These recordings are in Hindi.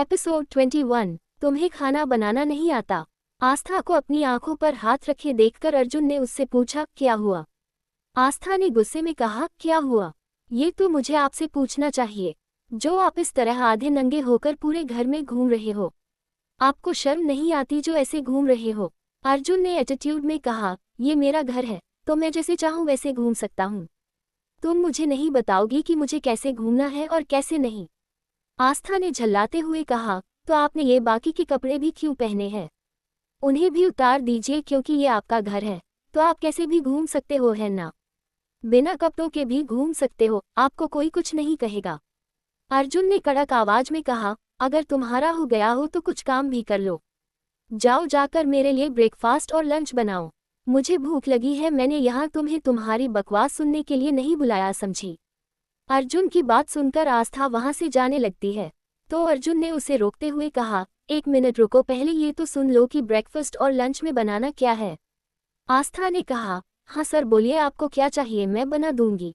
एपिसोड 21। तुम्हें खाना बनाना नहीं आता। आस्था को अपनी आंखों पर हाथ रखे देखकर अर्जुन ने उससे पूछा, क्या हुआ? आस्था ने गुस्से में कहा, क्या हुआ? ये तो मुझे आपसे पूछना चाहिए, जो आप इस तरह आधे नंगे होकर पूरे घर में घूम रहे हो। आपको शर्म नहीं आती जो ऐसे घूम रहे हो? अर्जुन ने एटीट्यूड में कहा, ये मेरा घर है तो मैं जैसे चाहूँ वैसे घूम सकता हूँ। तुम मुझे नहीं बताओगी कि मुझे कैसे घूमना है और कैसे नहीं? आस्था ने झल्लाते हुए कहा, तो आपने ये बाकी के कपड़े भी क्यों पहने हैं? उन्हें भी उतार दीजिए क्योंकि ये आपका घर है, तो आप कैसे भी घूम सकते हो, है ना? बिना कपड़ों के भी घूम सकते हो, आपको कोई कुछ नहीं कहेगा। अर्जुन ने कड़क आवाज में कहा, अगर तुम्हारा हो गया हो तो कुछ काम भी कर लो। जाओ जाकर मेरे लिए ब्रेकफास्ट और लंच बनाओ। मुझे भूख लगी है, मैंने यहाँ तुम्हें तुम्हारी बकवास सुनने के लिए नहीं बुलाया, समझी? अर्जुन की बात सुनकर आस्था वहां से जाने लगती है, तो अर्जुन ने उसे रोकते हुए कहा, एक मिनट रुको, पहले ये तो सुन लो कि ब्रेकफास्ट और लंच में बनाना क्या है। आस्था ने कहा, हाँ सर बोलिए, आपको क्या चाहिए, मैं बना दूंगी।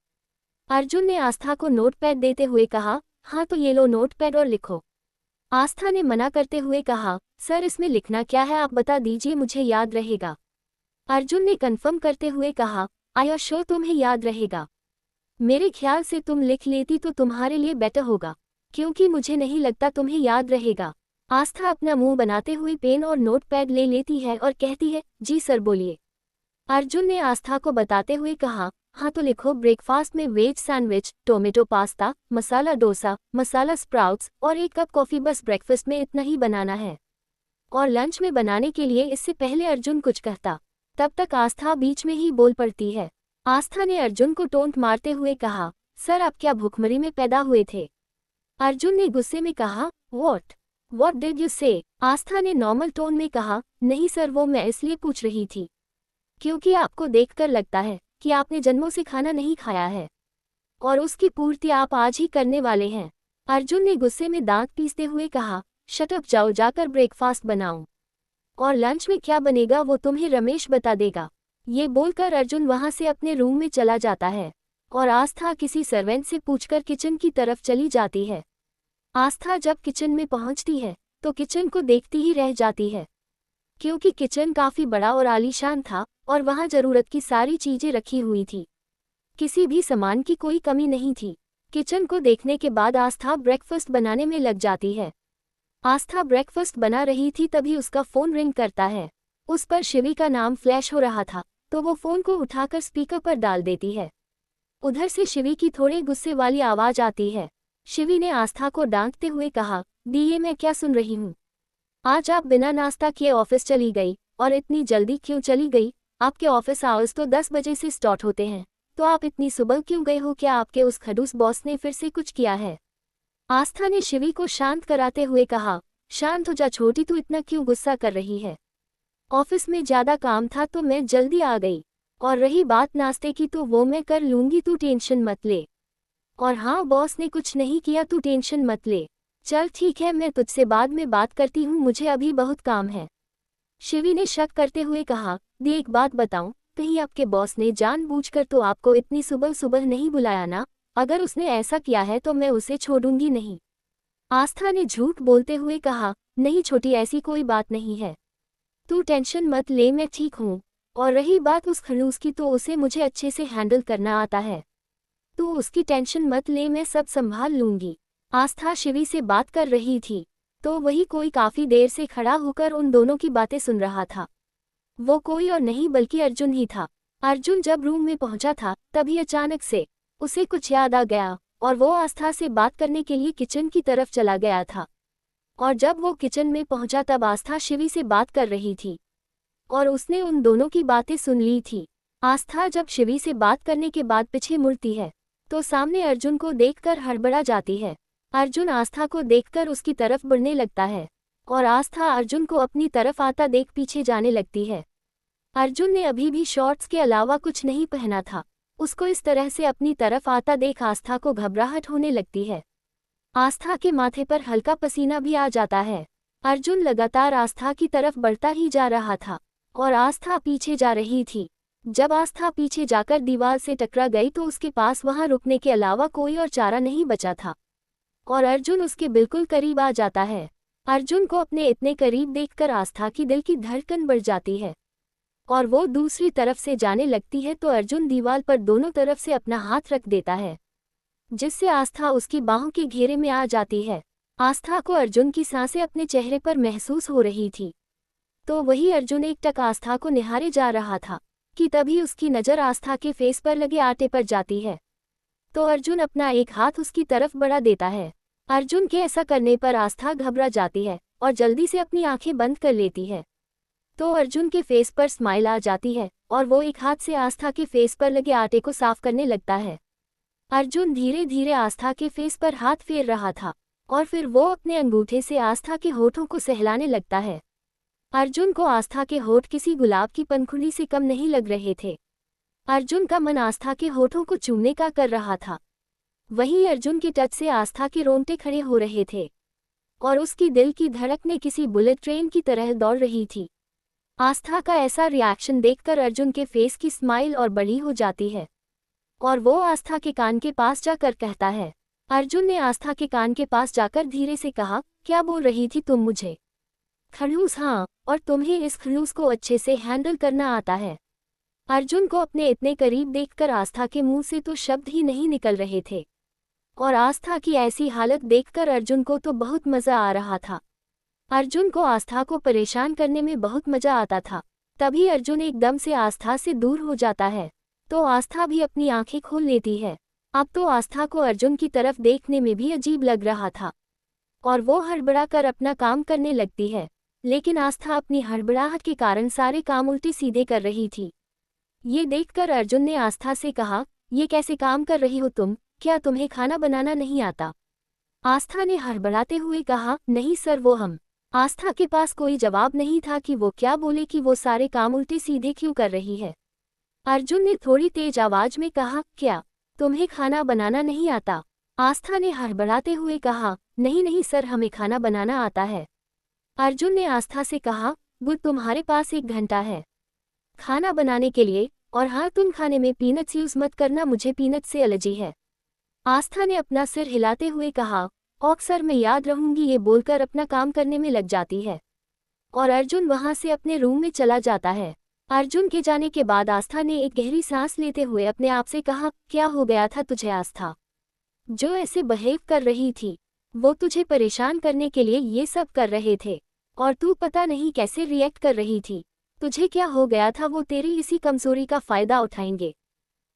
अर्जुन ने आस्था को नोटपैड देते हुए कहा, हाँ तो ये लो नोटपैड और लिखो। आस्था ने मना करते हुए कहा, सर इसमें लिखना क्या है, आप बता दीजिए, मुझे याद रहेगा। अर्जुन ने कन्फर्म करते हुए कहा, आई एम श्योर तुम्हें याद रहेगा। मेरे ख्याल से तुम लिख लेती तो तुम्हारे लिए बेटर होगा, क्योंकि मुझे नहीं लगता तुम्हें याद रहेगा। आस्था अपना मुंह बनाते हुए पेन और नोटपैड ले लेती है और कहती है, जी सर बोलिए। अर्जुन ने आस्था को बताते हुए कहा, हाँ तो लिखो, ब्रेकफास्ट में veg sandwich, tomato pasta, masala dosa, मसाला स्प्राउट्स और 1 कप कॉफी, बस ब्रेकफास्ट में इतना ही बनाना है। और लंच में बनाने के लिए इससे पहले अर्जुन कुछ कहता, तब तक आस्था बीच में ही बोल पड़ती है। आस्था ने अर्जुन को टोंट मारते हुए कहा, सर आप क्या भूखमरी में पैदा हुए थे? अर्जुन ने गुस्से में कहा, व्हाट डिड यू से? आस्था ने नॉर्मल टोन में कहा, नहीं सर, वो मैं इसलिए पूछ रही थी क्योंकि आपको देखकर लगता है कि आपने जन्मों से खाना नहीं खाया है और उसकी पूर्ति आप आज ही करने वाले हैं। अर्जुन ने गुस्से में दांत पीसते हुए कहा, शट अप, जाओ जाकर ब्रेकफास्ट बनाओ, और लंच में क्या बनेगा वो तुम्हें रमेश बता देगा। ये बोलकर अर्जुन वहां से अपने रूम में चला जाता है और आस्था किसी सर्वेंट से पूछकर किचन की तरफ चली जाती है। आस्था जब किचन में पहुंचती है तो किचन को देखती ही रह जाती है, क्योंकि किचन काफी बड़ा और आलीशान था और वहां जरूरत की सारी चीजें रखी हुई थी, किसी भी सामान की कोई कमी नहीं थी। किचन को देखने के बाद आस्था ब्रेकफास्ट बनाने में लग जाती है। आस्था ब्रेकफास्ट बना रही थी तभी उसका फोन रिंग करता है। उस पर शिवी का नाम फ्लैश हो रहा था, तो वो फोन को उठाकर स्पीकर पर डाल देती है। उधर से शिवी की थोड़े गुस्से वाली आवाज आती है। शिवी ने आस्था को डांटते हुए कहा, दी ये मैं क्या सुन रही हूँ? आज आप बिना नाश्ता किए ऑफिस चली गई, और इतनी जल्दी क्यों चली गई? आपके ऑफिस आवर्स तो 10 बजे से स्टार्ट होते हैं, तो आप इतनी सुबह क्यों गए हो? क्या आपके उस खड़ूस बॉस ने फिर से कुछ किया है? आस्था ने शिवी को शांत कराते हुए कहा, शांत हो जा छोटी, तू इतना क्यों गुस्सा कर रही है? ऑफिस में ज्यादा काम था तो मैं जल्दी आ गई, और रही बात नाश्ते की तो वो मैं कर लूंगी, तू टेंशन मत ले। और हाँ, बॉस ने कुछ नहीं किया, तू टेंशन मत ले। चल ठीक है, मैं तुझसे बाद में बात करती हूँ, मुझे अभी बहुत काम है। शिवी ने शक करते हुए कहा, दी एक बात बताऊं, कहीं आपके बॉस ने जानबूझकर तो आपको इतनी सुबह सुबह नहीं बुलाया ना? अगर उसने ऐसा किया है तो मैं उसे छोड़ूंगी नहीं। आस्था ने झूठ बोलते हुए कहा, नहीं छोटी, ऐसी कोई बात नहीं है, तू टेंशन मत ले, मैं ठीक हूँ। और रही बात उस खड़ूस की, तो उसे मुझे अच्छे से हैंडल करना आता है, तू उसकी टेंशन मत ले, मैं सब संभाल लूंगी। आस्था शिवी से बात कर रही थी, तो वही कोई काफी देर से खड़ा होकर उन दोनों की बातें सुन रहा था। वो कोई और नहीं बल्कि अर्जुन ही था। अर्जुन जब रूम में पहुंचा था तभी अचानक से उसे कुछ याद आ गया और वो आस्था से बात करने के लिए किचन की तरफ चला गया था। और जब वो किचन में पहुंचा तब आस्था शिवी से बात कर रही थी और उसने उन दोनों की बातें सुन ली थी। आस्था जब शिवी से बात करने के बाद पीछे मुड़ती है तो सामने अर्जुन को देखकर हड़बड़ा जाती है। अर्जुन आस्था को देखकर उसकी तरफ बढ़ने लगता है और आस्था अर्जुन को अपनी तरफ आता देख पीछे जाने लगती है। अर्जुन ने अभी भी शॉर्ट्स के अलावा कुछ नहीं पहना था। उसको इस तरह से अपनी तरफ आता देख आस्था को घबराहट होने लगती है। आस्था के माथे पर हल्का पसीना भी आ जाता है। अर्जुन लगातार आस्था की तरफ बढ़ता ही जा रहा था और आस्था पीछे जा रही थी। जब आस्था पीछे जाकर दीवार से टकरा गई तो उसके पास वहां रुकने के अलावा कोई और चारा नहीं बचा था और अर्जुन उसके बिल्कुल करीब आ जाता है। अर्जुन को अपने इतने करीब देखकर आस्था की दिल की धड़कन बढ़ जाती है और वो दूसरी तरफ से जाने लगती है तो अर्जुन दीवार पर दोनों तरफ से अपना हाथ रख देता है, जिससे आस्था उसकी बाहों के घेरे में आ जाती है। आस्था को अर्जुन की सांसें अपने चेहरे पर महसूस हो रही थी, तो वही अर्जुन एकटक आस्था को निहारे जा रहा था कि तभी उसकी नज़र आस्था के फेस पर लगे आटे पर जाती है, तो अर्जुन अपना एक हाथ उसकी तरफ बढ़ा देता है। अर्जुन के ऐसा करने पर आस्था घबरा जाती है और जल्दी से अपनी आंखें बंद कर लेती है, तो अर्जुन के फेस पर स्माइल आ जाती है और वो एक हाथ से आस्था के फेस पर लगे आटे को साफ करने लगता है। अर्जुन धीरे धीरे आस्था के फेस पर हाथ फेर रहा था और फिर वो अपने अंगूठे से आस्था के होठों को सहलाने लगता है। अर्जुन को आस्था के होठ किसी गुलाब की पंखुड़ी से कम नहीं लग रहे थे। अर्जुन का मन आस्था के होठों को चूमने का कर रहा था। वहीं अर्जुन के टच से आस्था के रोंगटे खड़े हो रहे थे और उसकी दिल की धड़कनें किसी बुलेट ट्रेन की तरह दौड़ रही थी। आस्था का ऐसा रिएक्शन देखकर अर्जुन के फेस की स्माइल और बड़ी हो जाती है और वो आस्था के कान के पास जाकर कहता है। अर्जुन ने आस्था के कान के पास जाकर धीरे से कहा, क्या बोल रही थी तुम मुझे? खड़ूस? हाँ, और तुम्हें इस खड़ूस को अच्छे से हैंडल करना आता है। अर्जुन को अपने इतने करीब देखकर आस्था के मुंह से तो शब्द ही नहीं निकल रहे थे और आस्था की ऐसी हालत देखकर अर्जुन को तो बहुत मज़ा आ रहा था। अर्जुन को आस्था को परेशान करने में बहुत मज़ा आता था। तभी अर्जुन एकदम से आस्था से दूर हो जाता है, तो आस्था भी अपनी आंखें खोल लेती है। अब तो आस्था को अर्जुन की तरफ देखने में भी अजीब लग रहा था और वो हड़बड़ा कर अपना काम करने लगती है, लेकिन आस्था अपनी हड़बड़ाहट के कारण सारे काम उल्टे सीधे कर रही थी। ये देखकर अर्जुन ने आस्था से कहा, ये कैसे काम कर रही हो तुम? क्या तुम्हें खाना बनाना नहीं आता? आस्था ने हड़बड़ाते हुए कहा, नहीं सर, वो हम। आस्था के पास कोई जवाब नहीं था कि वो क्या बोले कि वो सारे काम उल्टे सीधे क्यों कर रही है। अर्जुन ने थोड़ी तेज आवाज में कहा, क्या तुम्हें खाना बनाना नहीं आता? आस्था ने हड़बड़ाते हुए कहा, नहीं नहीं सर, हमें खाना बनाना आता है। अर्जुन ने आस्था से कहा, गुड, तुम्हारे पास 1 घंटा है खाना बनाने के लिए, और हाँ, तुम खाने में पीनट्स यूज मत करना, मुझे पीनट से एलर्जी है। आस्था ने अपना सिर हिलाते हुए कहा, ओक सर, मैं याद रहूंगी। ये बोलकर अपना काम करने में लग जाती है और अर्जुन वहां से अपने रूम में चला जाता है। अर्जुन के जाने के बाद आस्था ने एक गहरी सांस लेते हुए अपने आप से कहा, क्या हो गया था तुझे आस्था? जो ऐसे बिहेव कर रही थी, वो तुझे परेशान करने के लिए ये सब कर रहे थे और तू पता नहीं कैसे रिएक्ट कर रही थी। तुझे क्या हो गया था? वो तेरी इसी कमजोरी का फायदा उठाएंगे।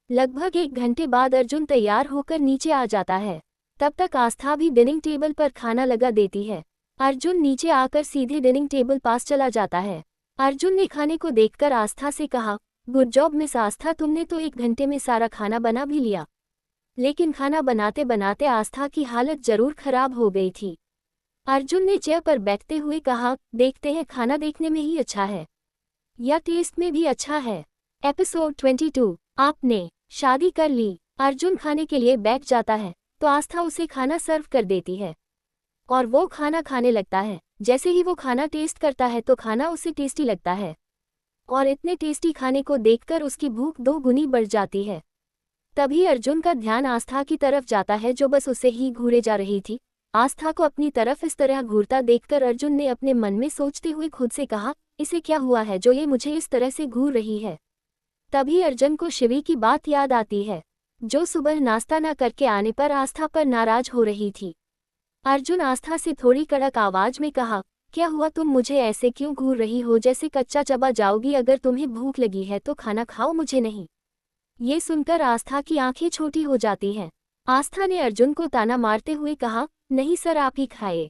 लगभग 1 घंटे बाद अर्जुन तैयार होकर नीचे आ जाता है। तब तक आस्था भी डाइनिंग टेबल पर खाना लगा देती है। अर्जुन नीचे आकर सीधे डाइनिंग टेबल पास चला जाता है। अर्जुन ने खाने को देखकर आस्था से कहा, गुड जॉब मिस आस्था, तुमने तो 1 घंटे में सारा खाना बना भी लिया। लेकिन खाना बनाते बनाते आस्था की हालत जरूर खराब हो गई थी। अर्जुन ने चेयर पर बैठते हुए कहा, देखते हैं खाना देखने में ही अच्छा है या टेस्ट में भी अच्छा है। एपिसोड 22, आपने शादी कर ली। अर्जुन खाने के लिए बैठ जाता है तो आस्था उसे खाना सर्व कर देती है और वो खाना खाने लगता है। जैसे ही वो खाना टेस्ट करता है तो खाना उसे टेस्टी लगता है और इतने टेस्टी खाने को देखकर उसकी भूख 2 गुनी बढ़ जाती है। तभी अर्जुन का ध्यान आस्था की तरफ जाता है जो बस उसे ही घूरे जा रही थी। आस्था को अपनी तरफ इस तरह घूरता देखकर अर्जुन ने अपने मन में सोचते हुए खुद से कहा, इसे क्या हुआ है जो ये मुझे इस तरह से घूर रही है। तभी अर्जुन को शिवी की बात याद आती है, जो सुबह नाश्ता न करके आने पर आस्था पर नाराज हो रही थी। अर्जुन आस्था से थोड़ी कड़क आवाज में कहा, क्या हुआ, तुम मुझे ऐसे क्यों घूर रही हो जैसे कच्चा चबा जाओगी? अगर तुम्हें भूख लगी है तो खाना खाओ, मुझे नहीं। ये सुनकर आस्था की आंखें छोटी हो जाती हैं। आस्था ने अर्जुन को ताना मारते हुए कहा, नहीं सर, आप ही खाए।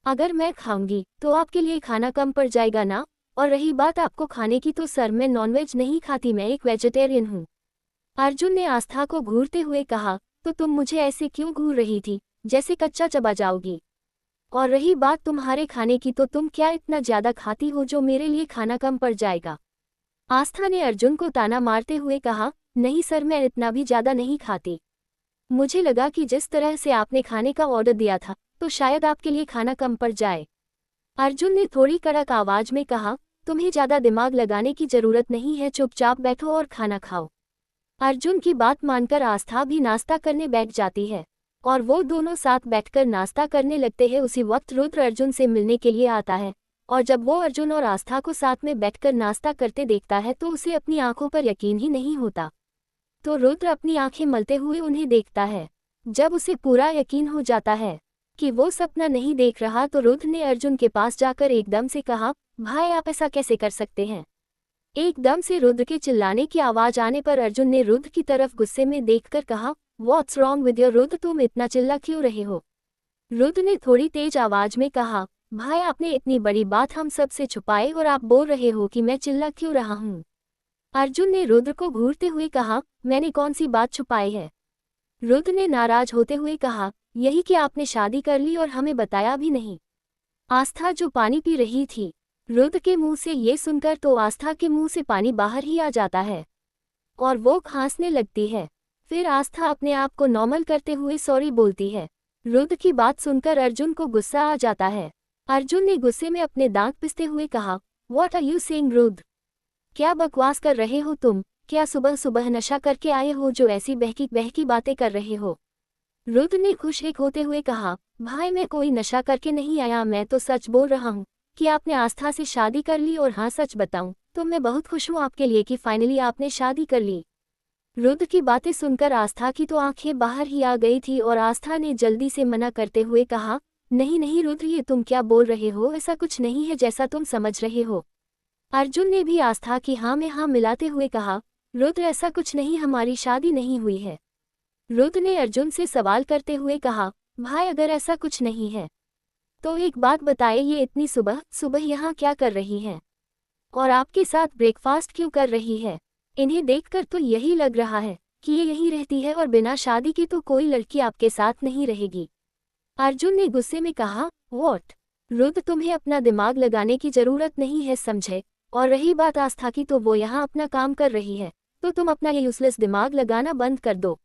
अगर मैं खाऊंगी तो आपके लिए खाना कम पड़ जाएगा ना, और रही बात आपको खाने की तो सर, मैं नॉनवेज नहीं खाती, मैं एक वेजिटेरियन हूँ। अर्जुन ने आस्था को घूरते हुए कहा, तो तुम मुझे ऐसे क्यों घूर रही थी जैसे कच्चा चबा जाओगी? और रही बात तुम्हारे खाने की, तो तुम क्या इतना ज्यादा खाती हो जो मेरे लिए खाना कम पड़ जाएगा? आस्था ने अर्जुन को ताना मारते हुए कहा, नहीं सर, मैं इतना भी ज्यादा नहीं खाती। मुझे लगा कि जिस तरह से आपने खाने का ऑर्डर दिया था तो शायद आपके लिए खाना कम पड़ जाए। अर्जुन ने थोड़ी कड़क आवाज में कहा, तुम्हें ज्यादा दिमाग लगाने की जरूरत नहीं है, चुपचाप बैठो और खाना खाओ। अर्जुन की बात मानकर आस्था भी नाश्ता करने बैठ जाती है और वो दोनों साथ बैठकर नाश्ता करने लगते हैं। उसी वक्त रुद्र अर्जुन से मिलने के लिए आता है और जब वो अर्जुन और आस्था को साथ में बैठकर नाश्ता करते देखता है तो उसे अपनी आंखों पर यकीन ही नहीं होता। तो रुद्र अपनी आंखें मलते हुए उन्हें देखता है। जब उसे पूरा यकीन हो जाता है कि वो सपना नहीं देख रहा तो रुद्र ने अर्जुन के पास जाकर एकदम से कहा, भाई आप ऐसा कैसे कर सकते हैं। एकदम से रुद्र के चिल्लाने की आवाज आने पर अर्जुन ने रुद्र की तरफ गुस्से में देखकर कहा, what's wrong with your Rudra, तुम इतना चिल्ला क्यों रहे हो। रुद्र ने थोड़ी तेज आवाज में कहा, भाई आपने इतनी बड़ी बात हम सब से छुपाई और आप बोल रहे हो कि मैं चिल्ला क्यों रहा हूँ। अर्जुन ने रुद्र को घूरते हुए कहा, मैंने कौन सी बात छुपाई है। रुद्र ने नाराज होते हुए कहा, यही कि आपने शादी कर ली और हमें बताया भी नहीं। आस्था जो पानी पी रही थी, रुद्र के मुंह से ये सुनकर तो आस्था के मुंह से पानी बाहर ही आ जाता है और वो खांसने लगती है। फिर आस्था अपने आप को नॉर्मल करते हुए सॉरी बोलती है। रुद्र की बात सुनकर अर्जुन को गुस्सा आ जाता है। अर्जुन ने गुस्से में अपने दांत पिसते हुए कहा, what are you saying Rudra, क्या बकवास कर रहे हो तुम, क्या सुबह सुबह नशा करके आए हो जो ऐसी बहकी बहकी बातें कर रहे हो। रुद्र ने खुश होते हुए कहा, भाई मैं कोई नशा करके नहीं आया, मैं तो सच बोल रहा हूँ कि आपने आस्था से शादी कर ली। और हाँ सच बताऊं तो मैं बहुत खुश हूँ आपके लिए कि फाइनली आपने शादी कर ली। रुद्र की बातें सुनकर आस्था की तो आंखें बाहर ही आ गई थी और आस्था ने जल्दी से मना करते हुए कहा, नहीं नहीं रुद्र, ये तुम क्या बोल रहे हो, ऐसा कुछ नहीं है जैसा तुम समझ रहे हो। अर्जुन ने भी आस्था की हाँ में हाँ मिलाते हुए कहा, रुद्र ऐसा कुछ नहीं, हमारी शादी नहीं हुई है। रुद्र ने अर्जुन से सवाल करते हुए कहा, भाई अगर ऐसा कुछ नहीं है तो एक बात बताइए, ये इतनी सुबह सुबह यहाँ क्या कर रही हैं और आपके साथ ब्रेकफास्ट क्यों कर रही है। इन्हें देखकर तो यही लग रहा है कि ये यहीं रहती है और बिना शादी के तो कोई लड़की आपके साथ नहीं रहेगी। अर्जुन ने गुस्से में कहा, व्हाट रुद्र, तुम्हें अपना दिमाग लगाने की जरूरत नहीं है समझे, और रही बात आस्था की तो वो यहाँ अपना काम कर रही है, तो तुम अपना ये यूजलेस दिमाग लगाना बंद कर दो।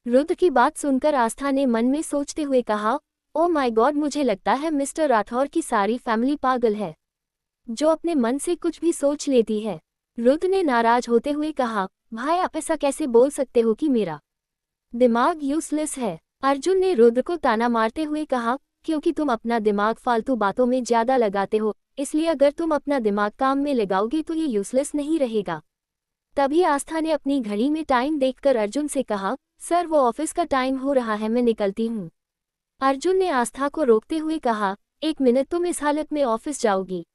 रुद्र की बात सुनकर आस्था ने मन में सोचते हुए कहा, ओ माय गॉड, मुझे लगता है मिस्टर राठौर की सारी फैमिली पागल है जो अपने मन से कुछ भी सोच लेती है। रुद्र ने नाराज होते हुए कहा, भाई आप ऐसा कैसे बोल सकते हो कि मेरा दिमाग यूजलेस है। अर्जुन ने रुद्र को ताना मारते हुए कहा, क्योंकि तुम अपना दिमाग फालतू बातों में ज्यादा लगाते हो, इसलिए अगर तुम अपना दिमाग काम में लगाओगे तो ये यूजलेस नहीं रहेगा। तभी आस्था ने अपनी घड़ी में टाइम देखकर अर्जुन से कहा, सर वो ऑफिस का टाइम हो रहा है, मैं निकलती हूँ। अर्जुन ने आस्था को रोकते हुए कहा, एक मिनट, तुम इस हालत में ऑफिस जाओगी?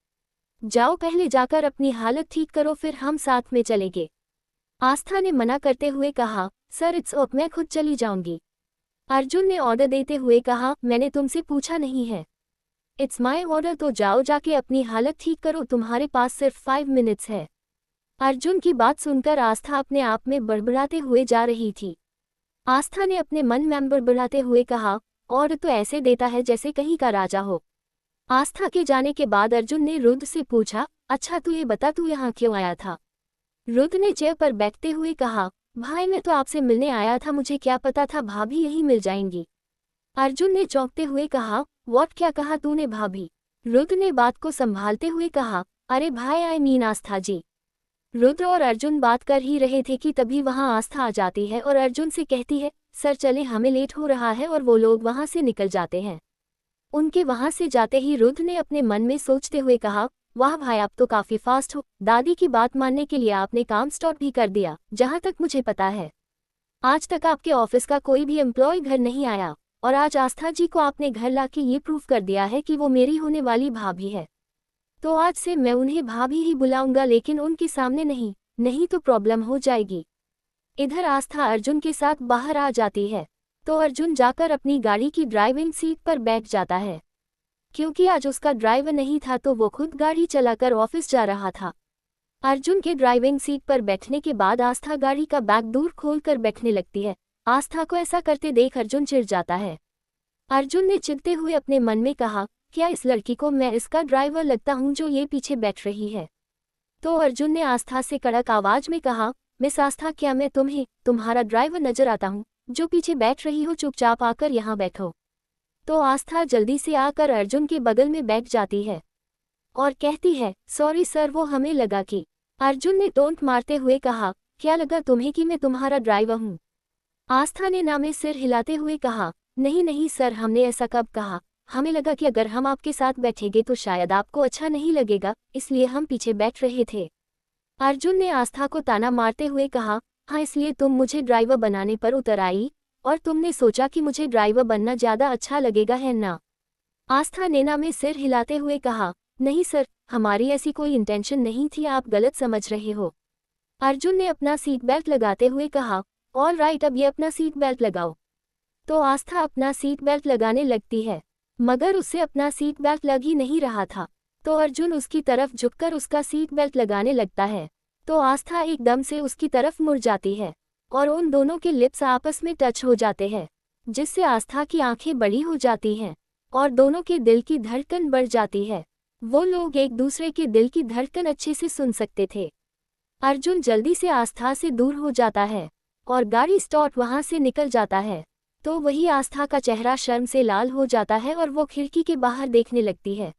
जाओ, पहले जाकर अपनी हालत ठीक करो फिर हम साथ में चलेंगे। आस्था ने मना करते हुए कहा, सर इट्स ओके, मैं खुद चली जाऊंगी। अर्जुन ने ऑर्डर देते हुए कहा, मैंने तुमसे पूछा नहीं है, इट्स माई ऑर्डर, तो जाओ जाके अपनी हालत ठीक करो, तुम्हारे पास सिर्फ 5 मिनट्स है। अर्जुन की बात सुनकर आस्था अपने आप में बड़बड़ाते हुए जा रही थी। आस्था ने अपने मन में बड़बड़ाते हुए कहा, ऑर्डर तो ऐसे देता है जैसे कहीं का राजा हो। आस्था के जाने के बाद अर्जुन ने रुद्र से पूछा, अच्छा तू ये बता, तू यहाँ क्यों आया था। रुद्र ने चेयर पर बैठते हुए कहा, भाई मैं तो आपसे मिलने आया था, मुझे क्या पता था भाभी यहीं मिल जाएंगी। अर्जुन ने चौंकते हुए कहा, व्हाट, क्या कहा तूने भाभी। रुद्र ने बात को संभालते हुए कहा, अरे भाई आई मीन आस्था जी। रुद्र और अर्जुन बात कर ही रहे थे कि तभी वहां आस्था आ जाती है और अर्जुन से कहती है, सर चले, हमें लेट हो रहा है, और वो लोग वहां से निकल जाते हैं। उनके वहां से जाते ही रुद्र ने अपने मन में सोचते हुए कहा, वाह भाई आप तो काफी फास्ट हो, दादी की बात मानने के लिए आपने काम स्टार्ट भी कर दिया। जहां तक मुझे पता है आज तक आपके ऑफिस का कोई भी एम्प्लॉय घर नहीं आया, और आज आस्था जी को आपने घर लाके ये प्रूफ कर दिया है कि वो मेरी होने वाली भाभी है। तो आज से मैं उन्हें भाभी ही बुलाऊंगा, लेकिन उनके सामने नहीं, नहीं तो प्रॉब्लम हो जाएगी। इधर आस्था अर्जुन के साथ बाहर आ जाती है तो अर्जुन जाकर अपनी गाड़ी की ड्राइविंग सीट पर बैठ जाता है। क्योंकि आज उसका ड्राइवर नहीं था तो वो खुद गाड़ी चलाकर ऑफिस जा रहा था। अर्जुन के ड्राइविंग सीट पर बैठने के बाद आस्था गाड़ी का बैक डोर खोलकर बैठने लगती है। आस्था को ऐसा करते देख अर्जुन चिढ़ जाता है। अर्जुन ने चिढ़ते हुए अपने मन में कहा, क्या इस लड़की को मैं इसका ड्राइवर लगता हूँ जो ये पीछे बैठ रही है। तो अर्जुन ने आस्था से कड़क आवाज में कहा, मिस आस्था, क्या मैं तुम्हें तुम्हारा ड्राइवर नजर आता हूँ जो पीछे बैठ रही हो, चुपचाप आकर यहाँ बैठो। तो आस्था जल्दी से आकर अर्जुन के बगल में बैठ जाती है और कहती है, सॉरी सर, वो हमें लगा कि। अर्जुन ने टोंट मारते हुए कहा, क्या लगा तुम्हें कि मैं तुम्हारा ड्राइवर हूँ। आस्था ने ना में सिर हिलाते हुए कहा, नहीं नहीं सर, हमने ऐसा कब कहा, हमें लगा कि अगर हम आपके साथ बैठेंगे तो शायद आपको अच्छा नहीं लगेगा, इसलिए हम पीछे बैठ रहे थे। अर्जुन ने आस्था को ताना मारते हुए कहा, हाँ इसलिए तुम मुझे ड्राइवर बनाने पर उतर आई, और तुमने सोचा कि मुझे ड्राइवर बनना ज़्यादा अच्छा लगेगा है ना? आस्था नैना में सिर हिलाते हुए कहा, नहीं सर, हमारी ऐसी कोई इंटेंशन नहीं थी, आप गलत समझ रहे हो। अर्जुन ने अपना सीट बेल्ट लगाते हुए कहा, ऑल राइट, अब ये अपना सीट बेल्ट लगाओ। तो आस्था अपना सीट बेल्ट लगाने लगती है, मगर उससे अपना सीट बेल्ट लग ही नहीं रहा था। तो अर्जुन उसकी तरफ झुककर उसका सीट बेल्ट लगाने लगता है, तो आस्था एकदम से उसकी तरफ मुड़ जाती है और उन दोनों के लिप्स आपस में टच हो जाते हैं, जिससे आस्था की आंखें बड़ी हो जाती हैं और दोनों के दिल की धड़कन बढ़ जाती है। वो लोग एक दूसरे के दिल की धड़कन अच्छे से सुन सकते थे। अर्जुन जल्दी से आस्था से दूर हो जाता है और गाड़ी स्टॉप वहां से निकल जाता है। तो वही आस्था का चेहरा शर्म से लाल हो जाता है और वो खिड़की के बाहर देखने लगती है।